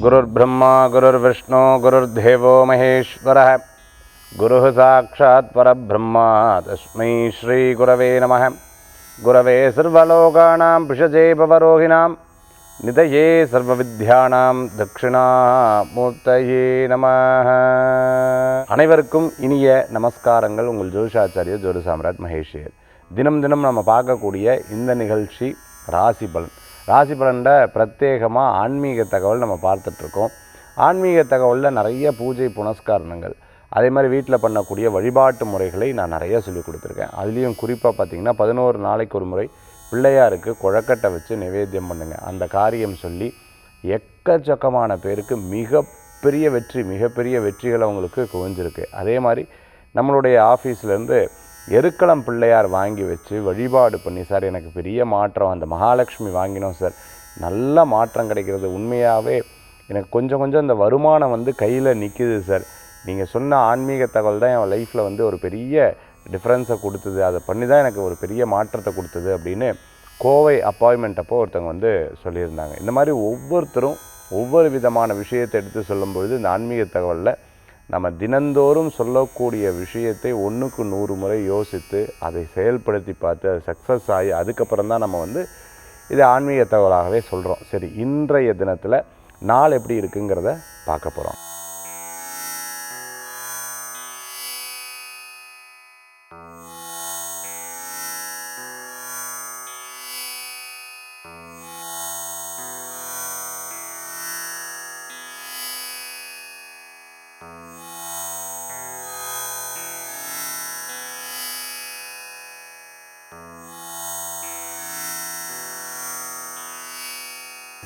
गुरुर्ब्रह्मा गुरुर्विष्णु गुरुर्देवो महेश्वरः गुरुः साक्षात् परब्रह्म तस्मै श्रीगुरवे नमः। गुरवे सर्वलोकानां भिषजे भवरोहिणां निधये सर्वविद्यानां दक्षिणामूर्तये நமः. அனைவருக்கும் இனிய நமஸ்காரங்கள். உங்கள் ஜோதிஷாச்சாரியர் ஜோதி சாம்ராட் மகேஷ். தினம் தினம் நம்ம பார்க்கக்கூடிய இந்த நிகழ்ச்சி ராசி பலன். ராசி பலனில் பிரத்யேகமாக ஆன்மீக தகவல் நம்ம பார்த்துட்ருக்கோம். ஆன்மீக தகவலில் நிறைய பூஜை புனஸ்காரணங்கள், அதே மாதிரி வீட்டில் பண்ணக்கூடிய வழிபாட்டு முறைகளை நான் நிறைய சொல்லி கொடுத்துருக்கேன். அதுலேயும் குறிப்பாக பார்த்திங்கன்னா 11 நாளைக்கு ஒரு முறை பிள்ளையாருக்கு குழக்கட்டை வச்சு நிவேத்தியம் பண்ணுங்கள். அந்த காரியம் சொல்லி எக்கச்சக்கமான பேருக்கு மிகப்பெரிய வெற்றிகள் அவங்களுக்கு குவிஞ்சிருக்கு. அதே மாதிரி நம்மளுடைய ஆஃபீஸ்லேருந்து எருக்களம் பிள்ளையார் வாங்கி வச்சு வழிபாடு பண்ணி, சார் எனக்கு பெரிய மாற்றம், அந்த மகாலட்சுமி வாங்கினோம் சார், நல்ல மாற்றம் கிடைக்கிறது, உண்மையாகவே எனக்கு கொஞ்சம் இந்த வருமானம் கையில் நிற்கிது சார், நீங்கள் சொன்ன ஆன்மீக தகவல் தான் என் லைஃப்பில் ஒரு பெரிய டிஃப்ரென்ஸை கொடுத்தது, அதை பண்ணி தான் எனக்கு ஒரு பெரிய மாற்றத்தை கொடுத்தது அப்படின்னு கோவை அப்பாயின்மெண்ட் அப்போ ஒருத்தவங்க சொல்லியிருந்தாங்க. இந்த மாதிரி ஒவ்வொருத்தரும் ஒவ்வொரு விதமான விஷயத்தை எடுத்து சொல்லும்பொழுது இந்த ஆன்மீக தகவலில் நம்ம தினந்தோறும் சொல்லக்கூடிய விஷயத்தை 100க்கு 100 முறை யோசித்து அதை செயல்படுத்தி பார்த்து அது சக்ஸஸ் ஆகி அதுக்கப்புறம் தான் நம்ம இதை ஆன்மீக தகவலாகவே சொல்கிறோம். சரி, இன்றைய தினத்தில் நாள் எப்படி இருக்குங்கிறத பார்க்க போகிறோம்.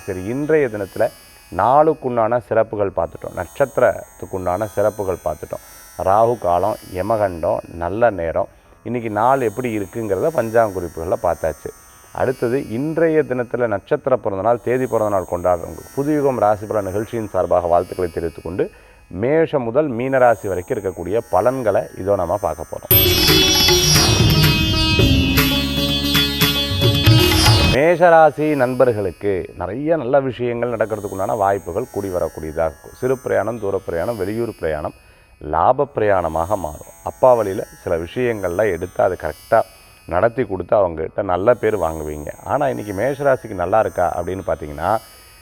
சரி, இன்றைய தினத்தில் நாளுக்குண்டான சிறப்புகள் பார்த்துட்டோம், நட்சத்திரத்துக்குண்டான சிறப்புகள் பார்த்துட்டோம், ராகு காலம், யமகண்டம், நல்ல நேரம், இன்றைக்கி நாள் எப்படி இருக்குங்கிறத பஞ்சாங்க குறிப்புகளில் பார்த்தாச்சு. அடுத்தது இன்றைய தினத்தில் நட்சத்திர பிறந்தநாள், தேதி பிறந்தநாள் கொண்டாடுறவங்களுக்கு புதுயுகம் ராசி பலன் நிகழ்ச்சியின் சார்பாக வாழ்த்துக்களை தெரிவித்துக்கொண்டு மேஷம் முதல் மீனராசி வரைக்கும் இருக்கக்கூடிய பலன்களை இதோ நம்ம பார்க்க போகிறோம். மேஷராசி நண்பர்களுக்கு நிறைய நல்ல விஷயங்கள் நடக்கிறதுக்குண்டான வாய்ப்புகள் கூடி வரக்கூடியதாக இருக்கும். சிறு பிரயாணம், தூர பிரயாணம், வெளியூர் பிரயாணம் லாப பிரயாணமாக மாறும். அப்பா வழியில் சில விஷயங்கள்லாம் எடுத்து அதை கரெக்டாக நடத்தி கொடுத்து அவங்ககிட்ட நல்ல பேர் வாங்குவீங்க. ஆனால் இன்றைக்கி மேஷராசிக்கு நல்லா இருக்கா அப்படின்னு பார்த்தீங்கன்னா,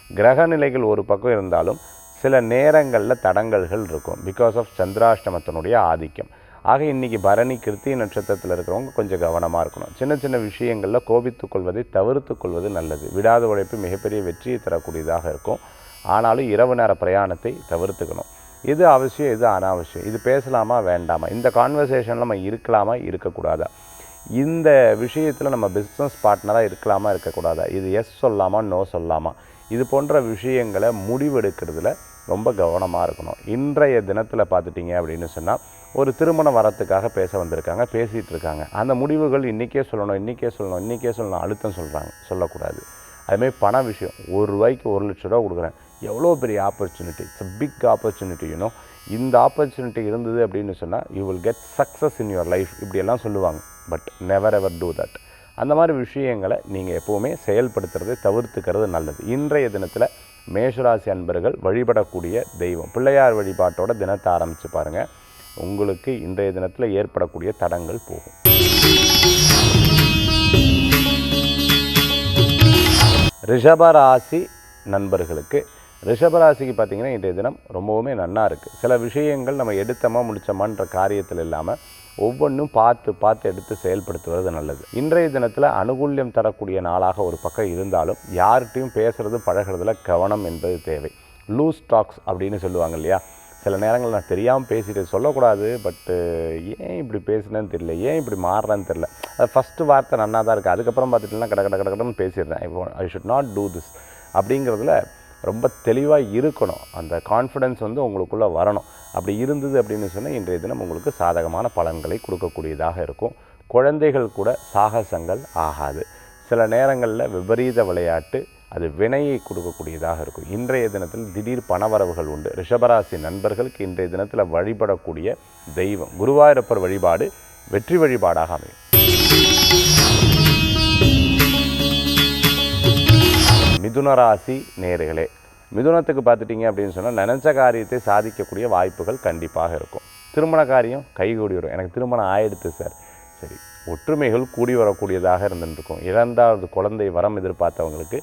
கிரகநிலைகள் ஒரு பக்கம் இருந்தாலும் சில நேரங்களில் தடங்கல்கள் இருக்கும். பிகாஸ் ஆஃப் சந்திராஷ்டமத்தினுடைய ஆதிக்கம். ஆக இன்றைக்கி பரணி கிருத்திகை நட்சத்திரத்தில் இருக்கிறவங்க கொஞ்சம் கவனமாக இருக்கணும். சின்ன விஷயங்களில் கோபித்துக் கொள்வதை தவிர்த்து கொள்வது நல்லது. விடாத உழைப்பு மிகப்பெரிய வெற்றியை தரக்கூடியதாக இருக்கும். ஆனாலும் இரவு நேர பிரயாணத்தை தவிர்த்துக்கணும். இது அவசியம், இது அனாவசியம், இது பேசலாமா வேண்டாமா, இந்த கான்வர்சேஷனில் நம்ம இருக்கலாமா இருக்கக்கூடாதா, இந்த விஷயத்தில் நம்ம பிஸ்னஸ் பார்ட்னராக இருக்கலாமா இருக்கக்கூடாதா, இது எஸ் சொல்லாமா நோ சொல்லாமா, இது போன்ற விஷயங்களை முடிவெடுக்கிறதுல ரொம்ப கவனமாக இருக்கணும். இன்றைய தினத்தில் பார்த்துட்டிங்க அப்படின்னு சொன்னால் ஒரு திருமண வரத்துக்காக பேச வந்திருக்காங்க, பேசிகிட்டு இருக்காங்க. அந்த முடிவுகள் இன்றைக்கே சொல்லணும் அழுத்தம் சொல்லக்கூடாது. அதுமாதிரி பண விஷயம், ₹1 1,00,000 கொடுக்குறேன், எவ்வளோ பெரிய opportunity, it's a big opportunity, இந்த ஆப்பர்ச்சுனிட்டி இருந்தது அப்படின்னு சொன்னால் you will get success in your life, இப்படியெல்லாம் சொல்லுவாங்க. But never ever do that. அந்த மாதிரி விஷயங்களை நீங்கள் எப்போவுமே செயல்படுத்துறதை தவிர்த்துக்கிறது நல்லது. இன்றைய தினத்தில் மேஷராசி அன்பர்கள் வழிபடக்கூடிய தெய்வம் பிள்ளையார் வழிபாட்டோட தினத்தை ஆரம்பித்து பாருங்கள். உங்களுக்கு இன்றைய தினத்தில் ஏற்படக்கூடிய தடங்கள் போகும். ரிஷபராசி நண்பர்களுக்கு, ரிஷபராசிக்கு பார்த்திங்கன்னா இன்றைய தினம் ரொம்பவுமே நன்னா இருக்குது. சில விஷயங்கள் நம்ம எடுத்தோமா முடித்தோமான்ற காரியத்தில் இல்லாமல் ஒவ்வொன்றும் பார்த்து எடுத்து செயல்படுத்துவது நல்லது. இன்றைய தினத்தில் அனுகூல்யம் தரக்கூடிய நாளாக ஒரு பக்கம் இருந்தாலும் யார்கிட்டையும் பேசுகிறது பழகிறதுல கவனம் என்பது தேவை. லூஸ் டாக்ஸ் அப்படின்னு சொல்லுவாங்க இல்லையா, சில நேரங்கள் நான் தெரியாமல் பேசிட்டு சொல்லக்கூடாது, பட்டு ஏன் இப்படி பேசுனேன்னு தெரியல, ஏன் இப்படி மாறுறேன்னு தெரியல, அது ஃபஸ்ட்டு வார்த்தை நன்னா தான் இருக்குது, அதுக்கப்புறம் பார்த்துட்டுலாம் கடன்னு பேசிடுறேன், இப்போ I should not do this அப்படிங்கிறதுல ரொம்ப தெளிவாக இருக்கணும். அந்த கான்ஃபிடென்ஸ் உங்களுக்குள்ளே வரணும். அப்படி இருந்தது அப்படின்னு சொன்னால் இன்றைய தினம் உங்களுக்கு சாதகமான பலன்களை கொடுக்கக்கூடியதாக இருக்கும். குழந்தைகள் கூட சாகசங்கள் ஆகாது. சில நேரங்களில் விபரீத விளையாட்டு அது வினையை கொடுக்கக்கூடியதாக இருக்கும். இன்றைய தினத்தில் திடீர் பணவரவுகள் உண்டு. ரிஷபராசி நண்பர்களுக்கு இன்றைய தினத்தில் வழிபடக்கூடிய தெய்வம் குருவாயூரப்பர் வழிபாடு வெற்றி வழிபாடாக அமையும். மிதுன ராசி நேயர்களே, மிதுனத்துக்கு பார்த்துட்டிங்க அப்படின்னு சொன்னால் நினச்ச காரியத்தை சாதிக்கக்கூடிய வாய்ப்புகள் கண்டிப்பாக இருக்கும். திருமண காரியம் கைகூடி வரும். எனக்கு திருமணம் ஆயிடுத்து சார், சரி, ஒற்றுமைகள் கூடி வரக்கூடியதாக இருந்துருக்கும். 2வது குழந்தை வரம் எதிர்பார்த்தவங்களுக்கு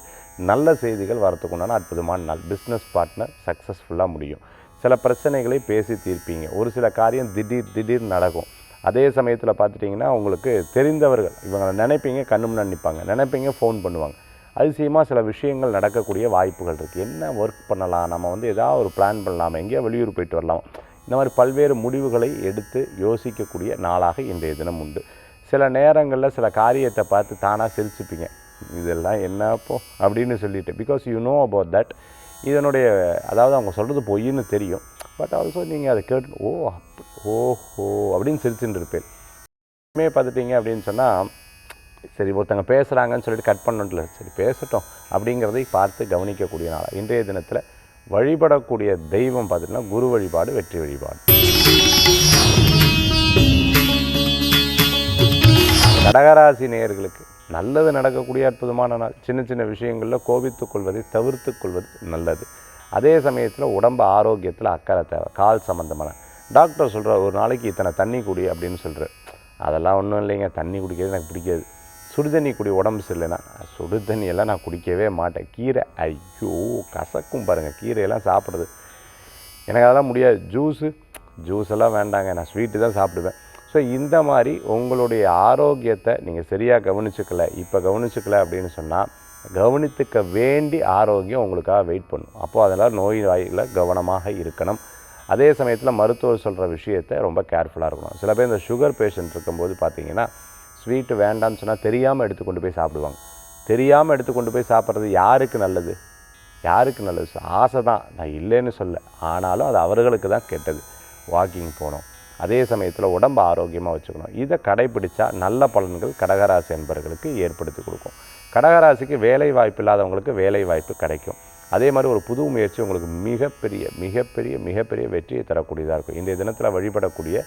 நல்ல செய்திகள் வரத்துக்கு உண்டான அற்புதமான நாள். பிஸ்னஸ் பார்ட்னர் சக்ஸஸ்ஃபுல்லாக முடியும். சில பிரச்சனைகளை பேசி தீர்ப்பீங்க. ஒரு சில காரியம் திடீர் நடக்கும். அதே சமயத்தில் பார்த்துட்டிங்கன்னா உங்களுக்கு தெரிந்தவர்கள் இவங்களை நினைப்பீங்க, கண்ணு முன்னாடி நிற்பாங்க, நினைப்பீங்க, ஃபோன் பண்ணுவாங்க. அதிசயமாக சில விஷயங்கள் நடக்கக்கூடிய வாய்ப்புகள் இருக்குது. என்ன ஒர்க் பண்ணலாம், நம்ம ஏதாவது ஒரு பிளான் பண்ணலாமா, எங்கேயோ வெளியூர் போயிட்டு வரலாம், இந்த மாதிரி பல்வேறு முடிவுகளை எடுத்து யோசிக்கக்கூடிய நாளாக இன்றைய தினம் உண்டு. சில நேரங்களில் சில காரியத்தை பார்த்து தானாக சிரிச்சுப்பீங்க, இதெல்லாம் என்னப்போ அப்படின்னு சொல்லிட்டு. Because you know about that. இதனுடைய அதாவது அவங்க சொல்கிறது பொய்ன்னு தெரியும். பட் ஆல்சோ நீங்கள் அதை கேட்டு ஓஹோ அப்படின்னு சிரிச்சுட்டு இருப்பேன். பார்த்துட்டிங்க அப்படின்னு சொன்னால், சரி ஒருத்தங்க பேசுகிறாங்கன்னு சொல்லிட்டு கட் பண்ணல, சரி பேசட்டும் அப்படிங்கிறதை பார்த்து கவனிக்கக்கூடிய நாள். இன்றைய தினத்தில் வழிபடக்கூடிய தெய்வம் பார்த்திங்கன்னா குரு வழிபாடு, வெற்றி வழிபாடு. கடகராசி நேயர்களுக்கு நல்லது நடக்கக்கூடிய அற்புதமான நாள். சின்ன சின்ன விஷயங்களில் கோபித்து கொள்வதை தவிர்த்து கொள்வது நல்லது. அதே சமயத்தில் உடம்பு ஆரோக்கியத்தில் அக்கறை தேவை. கால் சம்மந்தமான டாக்டர் சொல்கிற ஒரு நாளைக்கு இத்தனை தண்ணி குடி அப்படின்னு சொல்கிறார். அதெல்லாம் ஒன்றும் இல்லைங்க, தண்ணி குடிக்கிறது எனக்கு பிடிக்காது. சுடுதண்ணி குடி, உடம்பு சரியில்லைன்னா. சுடு தண்ணியெல்லாம் நான் குடிக்கவே மாட்டேன். கீரை, ஐயோ கசக்கும் பாருங்கள், கீரையெல்லாம் சாப்பிட்றது எனக்கு அதெல்லாம் முடியாது. ஜூஸெல்லாம் வேண்டாங்க, நான் ஸ்வீட்டு தான் சாப்பிடுவேன். ஸோ இந்த மாதிரி உங்களுடைய ஆரோக்கியத்தை நீங்கள் சரியாக கவனிச்சுக்கல அப்படின்னு சொன்னால் கவனித்துக்க வேண்டி ஆரோக்கியம் உங்களுக்காக வெயிட் பண்ணும். அப்போது அதனால் நோய் வாயில் கவனமாக இருக்கணும். அதே சமயத்தில் மருத்துவர் சொல்கிற விஷயத்தை ரொம்ப கேர்ஃபுல்லாக இருக்கணும். சில பேர் இந்த சுகர் பேஷண்ட் இருக்கும்போது பார்த்திங்கன்னா ஸ்வீட்டு வேண்டான்னு சொன்னால் தெரியாமல் எடுத்துக்கொண்டு போய் சாப்பிடுவாங்க. தெரியாமல் எடுத்துக்கொண்டு போய் சாப்பிட்றது யாருக்கு நல்லது? ஆசை தான், நான் இல்லைன்னு சொல்ல, ஆனாலும் அது அவர்களுக்கு தான் கெட்டது. வாக்கிங் போகணும், அதே சமயத்தில் உடம்பு ஆரோக்கியமாக வச்சுக்கணும். இதை கடைப்பிடிச்சா நல்ல பலன்கள் கடகராசி என்பவர்களுக்கு ஏற்படுத்தி கொடுக்கும். கடகராசிக்கு வேலை வாய்ப்பு இல்லாதவங்களுக்கு வேலை வாய்ப்பு கிடைக்கும். அதே மாதிரி ஒரு புது முயற்சி உங்களுக்கு மிகப்பெரிய வெற்றியை தரக்கூடியதாக இருக்கும். இன்றைய தினத்தில் வழிபடக்கூடிய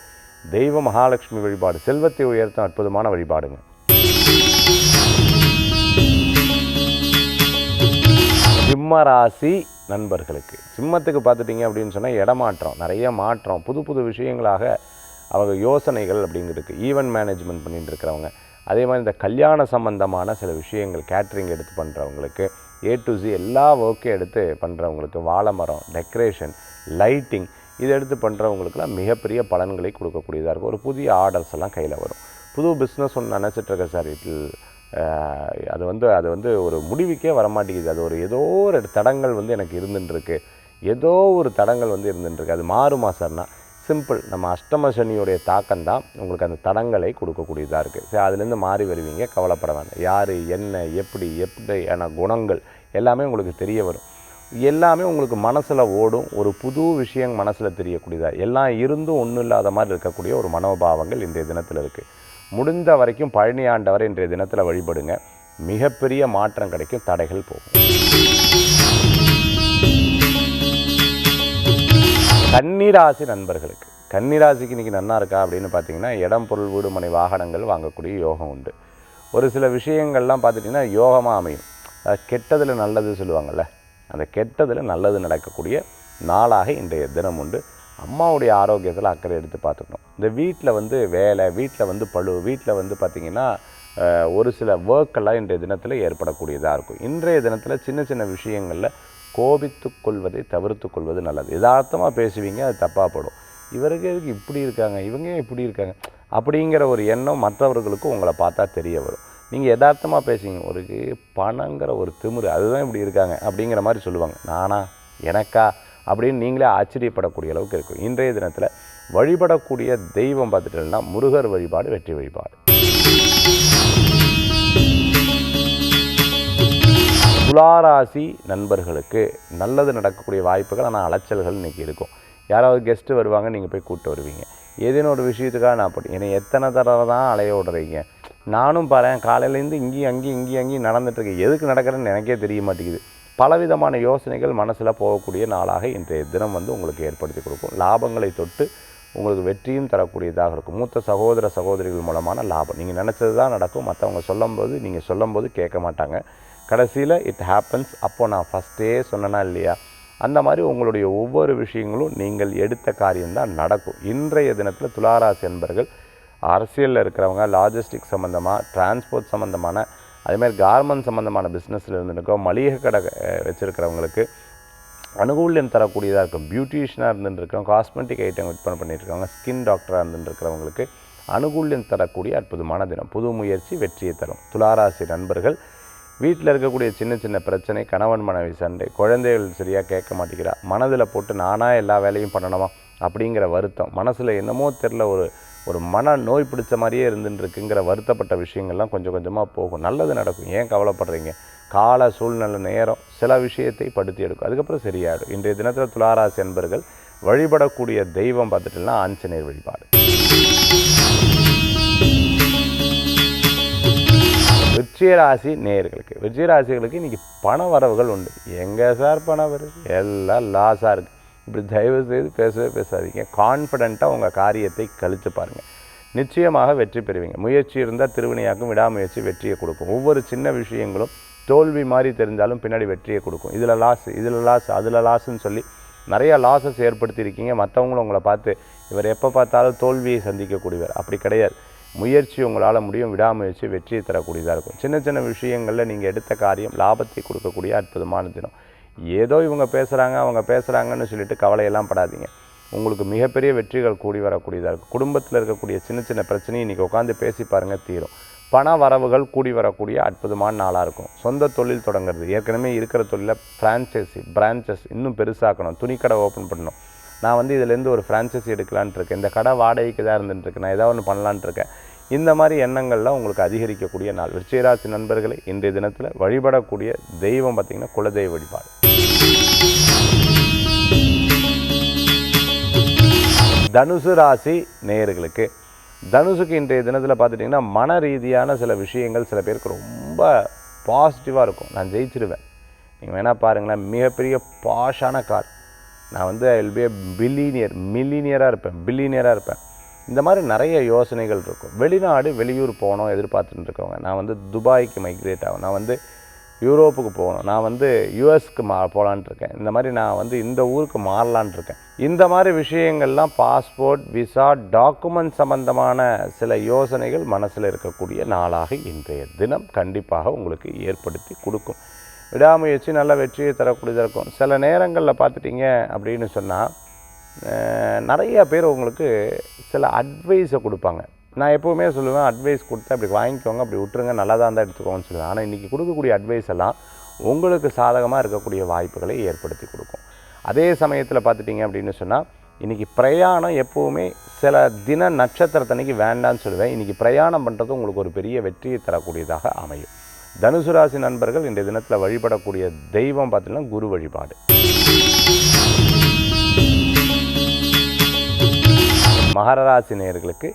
தெய்வ மகாலட்சுமி வழிபாடு செல்வத்தை உயர்த்தும் அற்புதமான வழிபாடுங்க. சிம்மராசி நண்பர்களுக்கு, சிம்மத்துக்கு பார்த்துட்டிங்க அப்படின்னு சொன்னால் இடமாற்றம், நிறைய மாற்றம், புது விஷயங்களாக அவங்க யோசனைகள் அப்படிங்கிறது. ஈவெண்ட் மேனேஜ்மெண்ட் பண்ணிட்டு இருக்கிறவங்க, அதே மாதிரி இந்த கல்யாண சம்பந்தமான சில விஷயங்கள் கேட்ரிங் எடுத்து பண்ணுறவங்களுக்கு, A to Z எல்லா ஒர்க்கையும் எடுத்து பண்ணுறவங்களுக்கு, வாழை மரம், டெக்கரேஷன், லைட்டிங் இதை எடுத்து பண்ணுறவங்களுக்குலாம் மிகப்பெரிய பலன்களை கொடுக்கக்கூடியதாக இருக்கும். ஒரு புதிய ஆர்டர்ஸ் எல்லாம் கையில் வரும். புது பிஸ்னஸ் ஒன்று நினச்சிட்ருக்கேன் சார், அது வந்து ஒரு முடிவுக்கே வரமாட்டேங்குது. அது ஏதோ ஒரு தடங்கள் எனக்கு இருந்துட்டுருக்கு, அது மாறுமா சார்னா சிம்பிள். நம்ம அஷ்டம சனியோடைய தாக்கம் தான் உங்களுக்கு அந்த தடங்களை கொடுக்கக்கூடியதாக இருக்குது. சரி, அதுலேருந்து மாறி வருவீங்க, கவலைப்பட வேண்டாம். யார் என்ன எப்படியான குணங்கள் எல்லாமே உங்களுக்கு தெரிய வரும். எல்லாமே உங்களுக்கு மனசில் ஓடும். ஒரு புது விஷயம் மனசில் தெரியக்கூடியதாக, எல்லாம் இருந்தும் ஒன்றும் இல்லாத மாதிரி இருக்கக்கூடிய ஒரு மனோபாவங்கள் இன்றைய தினத்தில் இருக்குது. முடிந்த வரைக்கும் பழனி ஆண்டவரை இன்றைய தினத்தில் வழிபடுங்க, மிகப்பெரிய மாற்றம் கிடைக்கும், தடைகள் போகும். கன்னிராசி நண்பர்களுக்கு, கன்னிராசிக்கு இன்றைக்கி நன்னா இருக்கா அப்படின்னு பார்த்தீங்கன்னா, இடம் பொருள் வீடு மனை வாகனங்கள் வாங்கக்கூடிய யோகம் உண்டு. ஒரு சில விஷயங்கள்லாம் பார்த்துட்டிங்கன்னா யோகமாக அமையும். கெட்டதில் நல்லது சொல்லுவாங்கள்ல, அந்த கெட்டதில் நல்லது நடக்கக்கூடிய நாளாக இன்றைய தினம் உண்டு. அம்மாவுடைய ஆரோக்கியத்தில் அக்கறை எடுத்து பார்த்துக்கணும். இந்த வீட்டில் வேலை, வீட்டில் பழு, வீட்டில் பார்த்திங்கன்னா ஒரு சில ஒர்க்கெல்லாம் இன்றைய தினத்தில் ஏற்படக்கூடியதாக இருக்கும். இன்றைய தினத்தில் சின்ன சின்ன விஷயங்களில் கோபித்து கொள்வதை தவிர்த்து கொள்வது நல்லது. யதார்த்தமாக பேசுவீங்க, அது தப்பாக படும். இவருக்கு இப்படி இருக்காங்க, இவங்க இப்படி இருக்காங்க அப்படிங்கிற ஒரு எண்ணம் மற்றவர்களுக்கும் உங்களை பார்த்தா தெரிய வரும். நீங்கள் யதார்த்தமாக பேசுவீங்க, ஒரு பணங்கிற ஒரு திமிரு, அதுதான் இப்படி இருக்காங்க அப்படிங்கிற மாதிரி சொல்லுவாங்க. நானா, எனக்கா அப்படின்னு நீங்களே ஆச்சரியப்படக்கூடிய அளவுக்கு இருக்கும். இன்றைய தினத்தில் வழிபடக்கூடிய தெய்வம் பார்த்துட்டோம்னா முருகர் வழிபாடு, வெற்றி வழிபாடு. துளாராசி நண்பர்களுக்கு நல்லது நடக்கக்கூடிய வாய்ப்புகள், ஆனால் அலைச்சல்கள் இன்றைக்கி இருக்கும். யாராவது கெஸ்ட்டு வருவாங்க, நீங்கள் போய் கூப்பிட்டு வருவீங்க. ஏதேனும் ஒரு விஷயத்துக்காக நான் என்னை எத்தனை தடவை தான் அலைய விடுறீங்க, நானும் பாருங்கள் காலையிலேருந்து இங்கேயும் நடந்துட்டுருக்கேன், எதுக்கு நடக்கிறேன்னு எனக்கே தெரிய மாட்டேங்குது. பலவிதமான யோசனைகள் மனசில் போகக்கூடிய நாளாக இன்றைய தினம் உங்களுக்கு ஏற்படுத்தி கொடுக்கும். லாபங்களை தொட்டு உங்களுக்கு வெற்றியும் தரக்கூடியதாக இருக்கும். மூத்த சகோதரிகள் மூலமான லாபம், நீங்கள் நினச்சது தான் நடக்கும். மற்றவங்க நீங்கள் சொல்லும்போது கேட்க மாட்டாங்க. கடைசியில் இட் ஹேப்பன்ஸ். அப்போது நான் ஃபஸ்ட்டே சொன்னேனா இல்லையா, அந்த மாதிரி உங்களுடைய ஒவ்வொரு விஷயங்களும் நீங்கள் எடுத்த காரியம்தான் நடக்கும். இன்றைய தினத்தில் துளாராசி அன்பர்கள் அரசியலில் இருக்கிறவங்க, லாஜிஸ்டிக் சம்மந்தமாக, டிரான்ஸ்போர்ட் சம்மந்தமான, அதேமாதிரி கார்மெண்ட் சம்மந்தமான பிஸ்னஸில் இருந்துருக்கோம், மளிகை கடை வச்சுருக்கிறவங்களுக்கு அனுகூல்யம் தரக்கூடியதாக இருக்கும். பியூட்டிஷியனாக இருந்துருக்கோம், காஸ்மெட்டிக் ஐட்டம் விற்பனை பண்ணியிருக்காங்க, ஸ்கின் டாக்டராக இருந்துருக்கிறவங்களுக்கு அனுகூல்யம் தரக்கூடிய அற்புதமான தினம். புது முயற்சி வெற்றியை தரும். துளாராசி நண்பர்கள் வீட்டில் இருக்கக்கூடிய சின்ன சின்ன பிரச்சனை, கணவன் மனைவி சண்டை, குழந்தைகள் சரியாக கேட்க மாட்டேங்கிறா, மனதில் போட்டு நானாக எல்லா வேலையும் பண்ணணுமா அப்படிங்கிற வருத்தம், மனசில் என்னமோ தெரில ஒரு மன நோய் பிடிச்ச மாதிரியே இருந்துருக்குங்கிற வருத்தப்பட்ட விஷயங்கள்லாம் கொஞ்சம் கொஞ்சமாக போகும். நல்லது நடக்கும். ஏன் கவலைப்படுறீங்க? கால சூழ்நிலை நேரம் சில விஷயத்தை படுத்தி எடுக்கும், அதுக்கப்புறம் சரியாயிடும். இன்றைய தினத்தில் துளாராசி அன்பர்கள் வழிபடக்கூடிய தெய்வம் பார்த்துட்டோம்னா ஆஞ்சநேயர் வழிபாடு. விருச்சிகராசி நேயர்களுக்கு, விருச்சிகராசிகளுக்கு இன்றைக்கி பண வரவுகள் உண்டு. எங்கே சார் பணம் வருது? எல்லாம் லாஸாக இருக்குது. இப்படி தயவு செய்து பேசவே பேசாதீங்க. கான்ஃபிடெண்ட்டாக உங்கள் காரியத்தை கழித்து பாருங்கள். நிச்சயமாக வெற்றி பெறுவீங்க. முயற்சி இருந்தால் திருவினையாக்கும், விடாமுயற்சி வெற்றியை கொடுக்கும். ஒவ்வொரு சின்ன விஷயங்களும் தோல்வி மாதிரி தெரிஞ்சாலும் பின்னாடி வெற்றியை கொடுக்கும். இதில் லாஸ் அதில் லாஸ்ன்னு சொல்லி நிறையா லாஸஸ் ஏற்படுத்தியிருக்கீங்க. மற்றவங்களும் உங்களை பார்த்து இவர் எப்போ பார்த்தாலும் தோல்வியை சந்திக்கக்கூடியவர். அப்படி கிடையாது. முயற்சி உங்களால் முடியும். விடாமுயற்சி வெற்றியை தரக்கூடியதாக இருக்கும். சின்ன சின்ன விஷயங்களில் நீங்கள் எடுத்த காரியம் லாபத்தை கொடுக்கக்கூடிய அற்புதமான தினம். ஏதோ இவங்க பேசுகிறாங்க அவங்க பேசுகிறாங்கன்னு சொல்லிட்டு கவலையெல்லாம் படாதீங்க. உங்களுக்கு மிகப்பெரிய வெற்றிகள் கூடி வரக்கூடியதாக இருக்கும். குடும்பத்தில் இருக்கக்கூடிய சின்ன சின்ன பிரச்சனையை இன்றைக்கி உட்காந்து பேசி பாருங்கள், தீரும். பண வரவுகள் கூடி வரக்கூடிய அற்புதமான நாளாக இருக்கும். சொந்த தொழில் தொடங்குறது, ஏற்கனவே இருக்கிற தொழிலில் ஃப்ரான்ச்சைசி பிரான்ச்சஸ் இன்னும் பெருசாக்கணும், துணிக்கடை ஓப்பன் பண்ணணும், நான் இதிலேருந்து ஒரு ஃப்ரான்ச்சைசி எடுக்கலான்ட்டு இருக்கேன், இந்த கடை வாடகைக்கு தான் இருந்துட்டுருக்கு, நான் ஏதாவது ஒன்று பண்ணலான்ட்டு இருக்கேன். இந்த மாதிரி எண்ணங்கள்லாம் உங்களுக்கு அதிகரிக்கக்கூடிய நாள். விருச்சிகராசி நண்பர்களை இன்றைய தினத்தில் வழிபடக்கூடிய தெய்வம் பார்த்திங்கன்னா குலதெய்வ வழிபாடு. தனுசு ராசி நேயர்களுக்கு, தனுசுக்கு இன்றைய தினத்தில் பார்த்துட்டிங்கன்னா மன ரீதியான சில விஷயங்கள் சில பேருக்கு ரொம்ப பாசிட்டிவாக இருக்கும். நான் ஜெயிச்சிருவேன். நீங்கள் வேணால் பாருங்களேன், மிகப்பெரிய பாஷான கார், நான் ஐ வில் பி மில்லினியராக இருப்பேன். இந்த மாதிரி நிறைய யோசனைகள் இருக்கும். வெளிநாடு வெளியூர் போகணும் எதிர்பார்த்துட்டு இருக்கவங்க, நான் துபாய்க்கு மைக்ரேட் ஆகும், நான் யூரோப்புக்கு போகணும், நான் யூஎஸ்க்கு போகலான்ட்டு இருக்கேன், இந்த மாதிரி நான் இந்த ஊருக்கு மாறலான் இருக்கேன். இந்த மாதிரி விஷயங்கள்லாம் பாஸ்போர்ட், விசா, டாக்குமெண்ட் சம்பந்தமான சில யோசனைகள் மனசில் இருக்கக்கூடிய நாளாக இன்றைய தினம் கண்டிப்பாக உங்களுக்கு ஏற்படுத்தி கொடுக்கும். விடாமுயற்சி நல்ல வெற்றியை தரக்கூடியதாக இருக்கும். சில நேரங்களில் பார்த்துட்டிங்க அப்படின்னு சொன்னால் நிறைய பேர் உங்களுக்கு சில அட்வைஸை கொடுப்பாங்க. நான் எப்போவுமே சொல்லுவேன், அட்வைஸ் கொடுத்தா அப்படி வாங்கிக்கோங்க, அப்படி விட்டுருங்க, நல்லா தான் இருந்தால் எடுத்துக்கோங்கன்னு சொல்லுவேன். ஆனால் இன்றைக்கி கொடுக்கக்கூடிய அட்வைஸ் எல்லாம் உங்களுக்கு சாதகமாக இருக்கக்கூடிய வாய்ப்புகளை ஏற்படுத்தி கொடுக்கும். அதே சமயத்தில் பார்த்துட்டிங்க அப்படின்னு சொன்னால் இன்றைக்கி பிரயாணம் எப்போவுமே சில தின நட்சத்திரத்தன்னைக்கு வேண்டான்னு சொல்லுவேன். இன்றைக்கி பிரயாணம் பண்ணுறது உங்களுக்கு ஒரு பெரிய வெற்றியை தரக்கூடியதாக அமையும். தனுசு ராசி நண்பர்கள் இன்றைய தினத்தில் வழிபடக்கூடிய தெய்வம் பார்த்திங்கன்னா குரு வழிபாடு. மகர ராசி நேயர்களுக்கு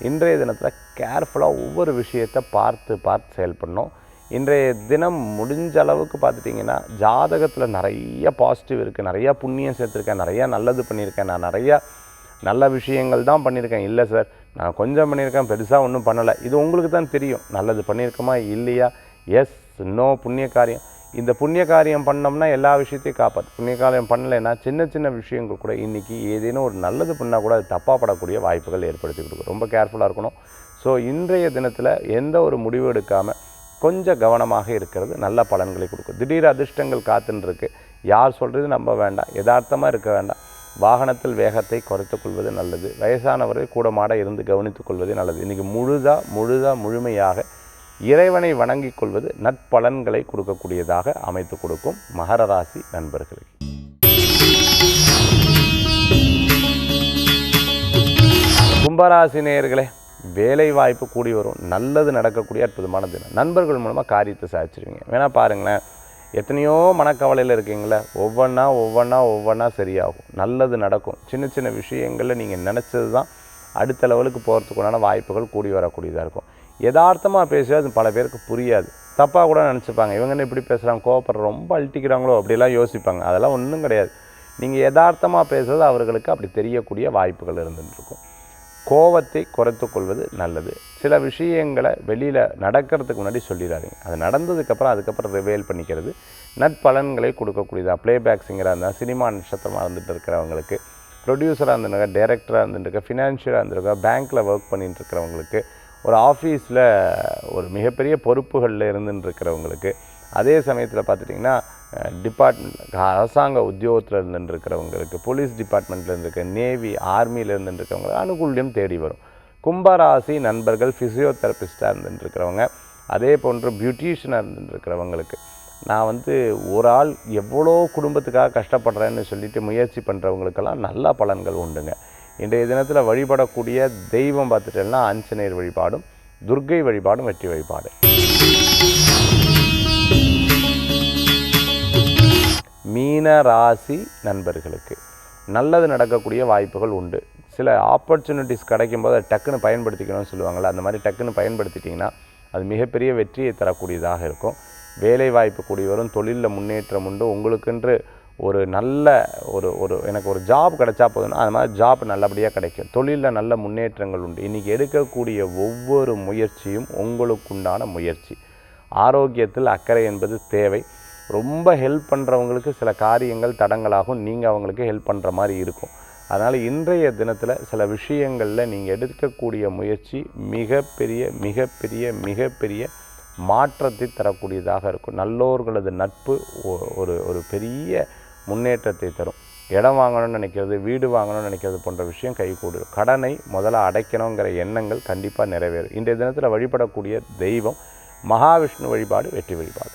இன்றைய தினத்தில் கேர்ஃபுல்லாக ஒவ்வொரு விஷயத்தை பார்த்து செயல்படணும். இன்றைய தினம் முடிஞ்ச அளவுக்கு பார்த்துட்டிங்கன்னா ஜாதகத்தில் நிறைய பாசிட்டிவ் இருக்குது, நிறையா புண்ணியம் சேர்த்துருக்கேன், நிறையா நல்லது பண்ணியிருக்கேன், நான் நிறையா நல்ல விஷயங்கள் தான் பண்ணியிருக்கேன். இல்லை சார் நான் கொஞ்சம் பண்ணியிருக்கேன், பெருசாக ஒன்றும் பண்ணலை, இது உங்களுக்கு தான் தெரியும். நல்லது பண்ணியிருக்கோமா இல்லையா, எஸ் நோ, புண்ணிய காரியம். இந்த புண்ணிய காரியம் பண்ணோம்னா எல்லா விஷயத்தையும் காப்பாற்று. புண்ணிய காரியம் பண்ணலைன்னா சின்ன சின்ன விஷயங்கள் கூட இன்றைக்கி ஏதேனும் ஒரு நல்லது பண்ணால் கூட அது தப்பாக படக்கூடிய வாய்ப்புகள் ஏற்படுத்தி கொடுக்கும். ரொம்ப கேர்ஃபுல்லாக இருக்கணும். ஸோ இன்றைய தினத்தில் எந்த ஒரு முடிவு எடுக்காமல் கொஞ்சம் கவனமாக இருக்கிறது நல்ல பலன்களை கொடுக்கும். திடீர் அதிர்ஷ்டங்கள் காத்துன்னு யார் சொல்கிறது நம்ப வேண்டாம், யதார்த்தமாக இருக்க வேண்டாம். வாகனத்தில் வேகத்தை குறைத்து கொள்வது நல்லது. வயசானவர்கள் கூடமாட இருந்து கவனித்துக் கொள்வது நல்லது. இன்றைக்கி முழுமையாக இறைவனை வணங்கிக் கொள்வது நற்பலன்களை கொடுக்கக்கூடியதாக அமைத்து கொடுக்கும் மகர ராசி நண்பர்களுக்கு. கும்பராசி நேயர்களே, வேலை வாய்ப்பு கூடி வரும், நல்லது நடக்கக்கூடிய அற்புதமான தினம். நண்பர்கள் மூலமாக காரியத்தை சாதிச்சிருவீங்க. வேணால் பாருங்களேன், எத்தனையோ மனக்கவலையில் இருக்கீங்களே, ஒவ்வொன்றா சரியாகும், நல்லது நடக்கும். சின்ன சின்ன விஷயங்களில் நீங்கள் நினச்சது தான் அடுத்த லெவலுக்கு போகிறதுக்குண்டான வாய்ப்புகள் கூடி வரக்கூடியதாக இருக்கும். யதார்த்தமாக பேசுவது அது பல பேருக்கு புரியாது, தப்பாக கூட நினச்சிப்பாங்க. இவங்கன்னு இப்படி பேசுகிறாங்க, கோவப்படுற ரொம்ப அழட்டிக்கிறாங்களோ அப்படிலாம் யோசிப்பாங்க. அதெல்லாம் ஒன்றும் கிடையாது. நீங்கள் யதார்த்தமாக பேசுறது அவர்களுக்கு அப்படி தெரியக்கூடிய வாய்ப்புகள் இருந்துகிட்ருக்கும். கோவத்தை குறைத்து கொள்வது நல்லது. சில விஷயங்களை வெளியில் நடக்கிறதுக்கு முன்னாடி சொல்லிடாதீங்க. அது நடந்ததுக்கப்புறம் அதுக்கப்புறம் ரிவேல் பண்ணிக்கிறது நற்பலன்களை கொடுக்கக்கூடியதா. ப்ளேபேக் சிங்கராக இருந்தால், சினிமா நட்சத்திரமாக இருந்துகிட்டு இருக்கிறவங்களுக்கு, ப்ரொடியூசராக இருந்துருக்க, டைரக்டராக இருந்துருக்க, ஃபினான்ஷியலாக இருந்துருக்க, பேங்க்கில் ஒர்க் பண்ணிட்டு இருக்கிறவங்களுக்கு, ஒரு ஆஃபீஸில் ஒரு மிகப்பெரிய பொறுப்புகளில் இருந்துட்டு இருக்கிறவங்களுக்கு, அதே சமயத்தில் பார்த்துட்டிங்கன்னா அரசாங்க உத்தியோகத்தில் இருந்துருக்கிறவங்களுக்கு, போலீஸ் டிபார்ட்மெண்ட்டில் இருந்துருக்க, நேவி ஆர்மியில் இருந்துருக்கிறவங்களுக்கு அனுகூல்யம் தேடி வரும். கும்பராசி நண்பர்கள் ஃபிசியோதெரபிஸ்டாக இருந்துருக்கிறவங்க, அதே போன்று பியூட்டிஷியனாக இருந்துருக்கிறவங்களுக்கு, நான் ஒரு ஆள் எவ்வளோ குடும்பத்துக்காக கஷ்டப்படுறேன்னு சொல்லிட்டு முயற்சி பண்ணுறவங்களுக்கெல்லாம் நல்ல பலன்கள் உண்டுங்க. இன்றைய தினத்தில் வழிபடக்கூடிய தெய்வம் பார்த்துட்டேன்னா ஆஞ்சநேயர் வழிபாடும், துர்க்கை வழிபாடும் வெற்றி வழிபாடு. மீன ராசி நண்பர்களுக்கு நல்லது நடக்கக்கூடிய வாய்ப்புகள் உண்டு. சில ஆப்பர்ச்சுனிட்டிஸ் கிடைக்கும்போது அதை டக்குன்னு பயன்படுத்திக்கணும்னு சொல்லுவாங்கள்ல, அந்த மாதிரி டக்குன்னு பயன்படுத்திட்டிங்கன்னா அது மிகப்பெரிய வெற்றியை தரக்கூடியதாக இருக்கும். வேலை வாய்ப்பு கூடி வரும், தொழிலில் முன்னேற்றம் உண்டு. உங்களுக்கென்று ஒரு நல்ல ஒரு எனக்கு ஒரு ஜாப் கிடைச்சா போதுன்னா அது மாதிரி ஜாப் நல்லபடியாக கிடைக்கும். தொழிலில் நல்ல முன்னேற்றங்கள் உண்டு. இன்றைக்கி எடுக்கக்கூடிய ஒவ்வொரு முயற்சியும் உங்களுக்குண்டான முயற்சி. ஆரோக்கியத்தில் அக்கறை என்பது தேவை. ரொம்ப ஹெல்ப் பண்ணுறவங்களுக்கு சில காரியங்கள் தடங்களாகும், நீங்கள் அவங்களுக்கு ஹெல்ப் பண்ணுற மாதிரி இருக்கும். அதனால் இன்றைய தினத்தில் சில விஷயங்களில் நீங்கள் எடுக்கக்கூடிய முயற்சி மிகப்பெரிய மிகப்பெரிய மிகப்பெரிய மாற்றத்தை தரக்கூடியதாக இருக்கும். நல்லோர்களது நட்பு ஒரு பெரிய முன்னேற்றத்தை தரும். இடம் வாங்கணும்னு நினைக்கிறது, வீடு வாங்கணும்னு நினைக்கிறது போன்ற விஷயம் கைகூடும். கடனை முதல்ல அடைக்கணுங்கிற எண்ணங்கள் கண்டிப்பாக நிறைவேறும். இன்றைய தினத்தில் வழிபடக்கூடிய தெய்வம் மகாவிஷ்ணு வழிபாடு வெற்றி வழிபாடு.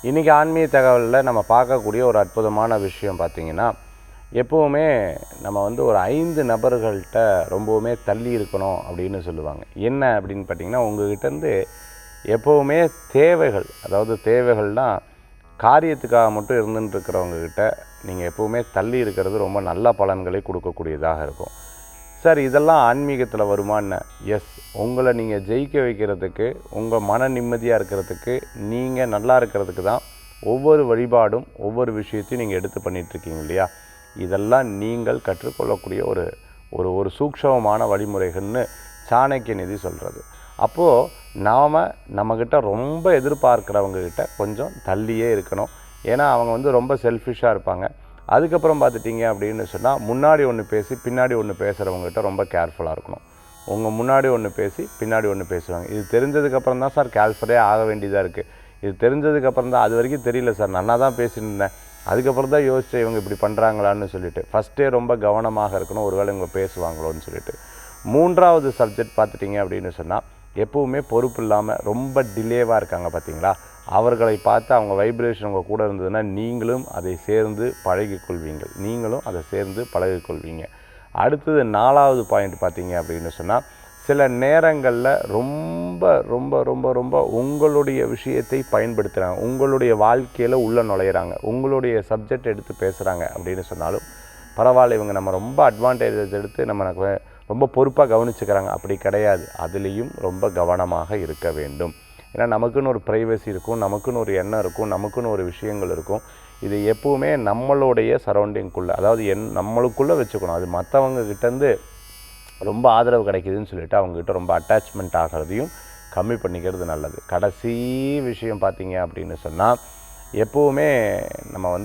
இன்றைக்கி ஆன்மீக தகவலில் நம்ம பார்க்கக்கூடிய ஒரு அற்புதமான விஷயம் பார்த்திங்கன்னா, எப்போவுமே நம்ம ஒரு 5 நபர்கள்ட்ட ரொம்பவுமே தள்ளி இருக்கணும் அப்படின்னு சொல்லுவாங்க. என்ன அப்படின்னு பார்த்திங்கன்னா, உங்கள்கிட்டருந்து எப்போவுமே தேவைகள், அதாவது தேவைகள்னால் காரியத்துக்காக மட்டும் இருந்துட்டு இருக்கிறவங்கக்கிட்ட நீங்கள் எப்போவுமே தள்ளி இருக்கிறது ரொம்ப நல்ல பலன்களை கொடுக்கக்கூடியதாக இருக்கும். சார் இதெல்லாம் ஆன்மீகத்தில் வருமானு? எஸ், உங்களை நீங்கள் ஜெயிக்க வைக்கிறதுக்கு, உங்கள் மன நிம்மதியாக இருக்கிறதுக்கு, நீங்கள் நல்லா இருக்கிறதுக்கு தான் ஒவ்வொரு வழிபாடும் ஒவ்வொரு விஷயத்தையும் நீங்கள் எடுத்து பண்ணிகிட்ருக்கீங்க இல்லையா? இதெல்லாம் நீங்கள் கற்றுக்கொள்ளக்கூடிய ஒரு சூக்ஷமமான வழிமுறைகள்னு சாணக்கிய நிதி சொல்கிறது. அப்போது நாம் நம்மக்கிட்ட ரொம்ப எதிர்பார்க்குறவங்கக்கிட்ட கொஞ்சம் தள்ளியே இருக்கணும். ஏன்னா அவங்க ரொம்ப செல்ஃபிஷாக இருப்பாங்க. அதுக்கப்புறம் பார்த்துட்டிங்க அப்படின்னு சொன்னால், முன்னாடி ஒன்று பேசி பின்னாடி ஒன்று பேசுகிறவங்ககிட்ட ரொம்ப கேர்ஃபுல்லாக இருக்கணும். உங்கள் முன்னாடி ஒன்று பேசி பின்னாடி ஒன்று பேசுவாங்க. இது தெரிஞ்சதுக்கப்புறம் தான் சார் கேர்ஃபுல்லே ஆக வேண்டியதாக இருக்குது. இது தெரிஞ்சதுக்கப்புறம் தான், அது வரைக்கும் தெரியல சார், நல்லா தான் பேசிட்டு இருந்தேன், அதுக்கப்புறம் தான் யோசித்தேன் இவங்க இப்படி பண்ணுறாங்களான்னு சொல்லிட்டு. ஃபஸ்ட்டே ரொம்ப கவனமாக இருக்கணும், ஒருவேளை இவங்க பேசுவாங்களோன்னு சொல்லிட்டு. 3வது சப்ஜெக்ட் பார்த்துட்டிங்க அப்படின்னு சொன்னால், எப்போவுமே பொறுப்பு இல்லாமல் ரொம்ப டிலேவாக இருக்காங்க பார்த்தீங்களா, அவர்களை பார்த்து அவங்க வைப்ரேஷன் உங்கள் கூட இருந்ததுன்னா நீங்களும் அதை சேர்ந்து பழகிக்கொள்வீங்க. நீங்களும் அதை சேர்ந்து பழகிக்கொள்வீங்க. அடுத்தது 4வது பாயிண்ட் பார்த்தீங்க அப்படின்னு சொன்னால், சில நேரங்களில் ரொம்ப ரொம்ப ரொம்ப ரொம்ப உங்களுடைய விஷயத்தை பயன்படுத்துகிறாங்க, உங்களுடைய வாழ்க்கையில் உள்ளே நுழையிறாங்க, உங்களுடைய சப்ஜெக்ட் எடுத்து பேசுகிறாங்க அப்படின்னு சொன்னாலும் பரவாயில்ல, இவங்க நம்ம ரொம்ப அட்வான்டேஜஸ் எடுத்து நம்ம ரொம்ப பொறுப்பாக கவனிச்சுக்கிறாங்க. அப்படி கிடையாது. அதுலேயும் ரொம்ப கவனமாக இருக்க வேண்டும். ஏன்னா நமக்குன்னு ஒரு ப்ரைவசி இருக்கும், நமக்குன்னு ஒரு எண்ணம் இருக்கும், நமக்குன்னு ஒரு விஷயங்கள் இருக்கும். இது எப்போவுமே நம்மளுடைய சரௌண்டிங்குள்ளே, அதாவது நம்மளுக்குள்ளே வச்சுக்கணும். அது மற்றவங்கக்கிட்டேருந்து ரொம்ப ஆதரவு கிடைக்குதுன்னு சொல்லிவிட்டு அவங்ககிட்ட ரொம்ப அட்டாச்மெண்ட் ஆகிறதையும் கம்மி பண்ணிக்கிறது நல்லது. கடைசி விஷயம் பார்த்தீங்க அப்படின்னு சொன்னால், எப்போவுமே நம்ம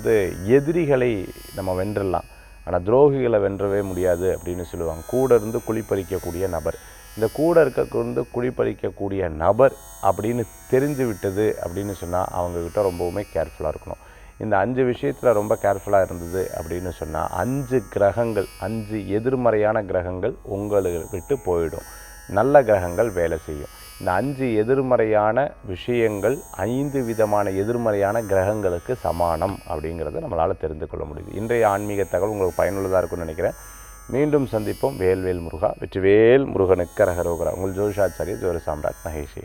எதிரிகளை நம்ம வென்றலாம், ஆனால் துரோகிகளை வென்றவே முடியாது அப்படின்னு சொல்லுவாங்க. கூட இருந்து குழிப்பறிக்கக்கூடிய நபர், இந்த கூட இருந்து குழிப்பறிக்கக்கூடிய நபர் அப்படின்னு தெரிஞ்சு விட்டது அப்படின்னு சொன்னால் அவங்கக்கிட்ட ரொம்பவுமே கேர்ஃபுல்லாக இருக்கணும். இந்த 5 விஷயத்தில் ரொம்ப கேர்ஃபுல்லாக இருந்தது அப்படின்னு சொன்னால் 5 கிரகங்கள், 5 எதிர்மறையான கிரகங்கள் உங்களை விட்டு போயிடும், நல்ல கிரகங்கள் வேலை செய்யும். இந்த 5 எதிர்மறையான விஷயங்கள் 5 விதமான எதிர்மறையான கிரகங்களுக்கு சமானம் அப்படிங்கிறத நம்மளால் தெரிந்து கொள்ள முடியுது. இன்றைய ஆன்மீக தகவல் உங்களுக்கு பயனுள்ளதாக இருக்கும்னு நினைக்கிறேன். மீண்டும் சந்திப்போம். வேல்வேல் முருகா, வெற்றிவேல் முருகனுக்கு அரகரோகரா. உங்கள் ஜோதிஷாச்சாரியர் ஜோதிட சாம்ராட் மகேஷ்.